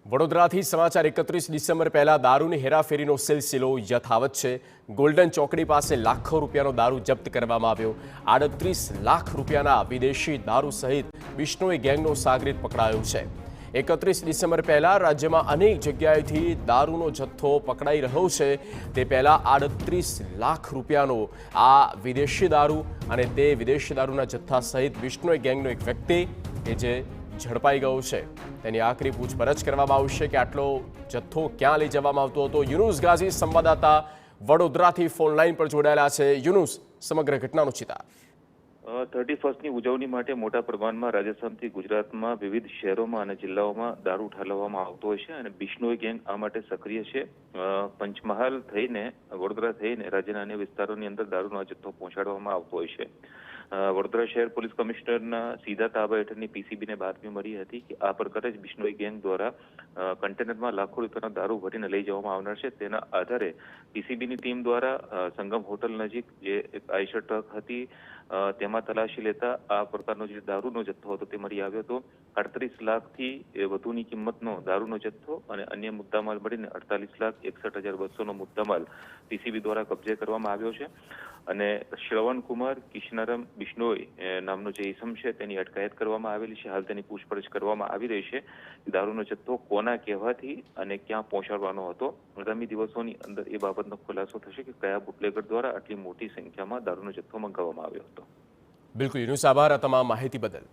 વડોદરાથી સમાચાર 31 ડિસેમ્બર પહેલા દારૂની હેરાફેરીનો સિલસિલો યથાવત છે। ગોલ્ડન ચોકડી પાસે લાખો રૂપિયાનો દારૂ જપ્ત કરવામાં આવ્યો। 38 લાખ રૂપિયાના વિદેશી દારૂ સહિત બિશ્નોઈ ગેંગનો સાગરીત પકડાયો છે। 31 ડિસેમ્બર પહેલા રાજ્યમાં અનેક જગ્યાએથી દારૂનો જથ્થો પકડાઈ રહ્યો છે। તે પહેલા 38 લાખ રૂપિયાનો આ વિદેશી દારૂ અને તે વિદેશી દારૂના જથ્થા સહિત બિશ્નોઈ ગેંગનો એક વ્યક્તિ કે જે ઝડપાઈ ગયો છે। તેની આખરી પૂછપરછ કરવામાં આવશે કે આટલો જથ્થો ક્યાં લઈ જવામાં આવતો હતો। યુનુસ ગાઝી સંવાદદાતા વડોદરાથી ફોન લાઈન પર જોડાયેલા છે। યુનુસ, સમગ્ર ઘટનાનો ચિતાર। 31ની ઉજવણી માટે મોટા પ્રમાણમાં રાજસ્થાનથી ગુજરાતમાં વિવિધ શહેરોમાં અને જિલ્લાઓમાં દારૂ ઠાલવવામાં આવતો હોય છે અને બિશ્નોઈ ગેંગ આ માટે સક્રિય છે। પંચમહાલ થઈને વડોદરા થઈને રાજ્યના અન્ય વિસ્તારોની અંદર દારૂનો જથ્થો પહોંચાડવામાં આવતો હોય છે। વડોદરા શહેર પોલીસ કમિશનરના સીધા તાબા હેઠળની પીસીબીને બાતમી મળી હતી કે આ પ્રકારે જ બિશ્નોઈ ગેંગ દ્વારા કન્ટેનરમાં લાખો રૂપિયાનો દારૂ ભરીને લઈ જવામાં આવનાર છે। તેના આધારે પીસીબીની ટીમ દ્વારા સંગમ હોટલ નજીક જે એક આઈશર ટ્રક હતી તેમાં તલાશી લેતા આ પ્રકારનો જે દારૂનો જથ્થો હતો તે મળી આવ્યો હતો। 38 લાખથી વધુની કિંમતનો દારૂનો જથ્થો અને અન્ય મુદ્દામાલ મળીને 48,61,200નો મુદ્દામાલ પીસીબી દ્વારા કબજે કરવામાં આવ્યો છે અને શ્રવણકુમાર કિશનારામ બિશ્નોઈ નામનો જે ઇસમ છે તેની અટકાયત કરવામાં આવેલી છે। હાલ તેની પૂછપરછ કરવામાં આવી રહી છે। દારૂનો જથ્થો કોના કહેવાથી અને ક્યાં પહોંચાડવાનો હતો। આગામી દિવસોની અંદર એ બાબતનો ખુલાસો થશે કે કયા બુટલેગર દ્વારા આટલી મોટી સંખ્યામાં દારૂનો જથ્થો મંગાવવામાં આવ્યો હતો। બિલકુલ યુનુસ, આભાર આ તમામ માહિતી બદલ।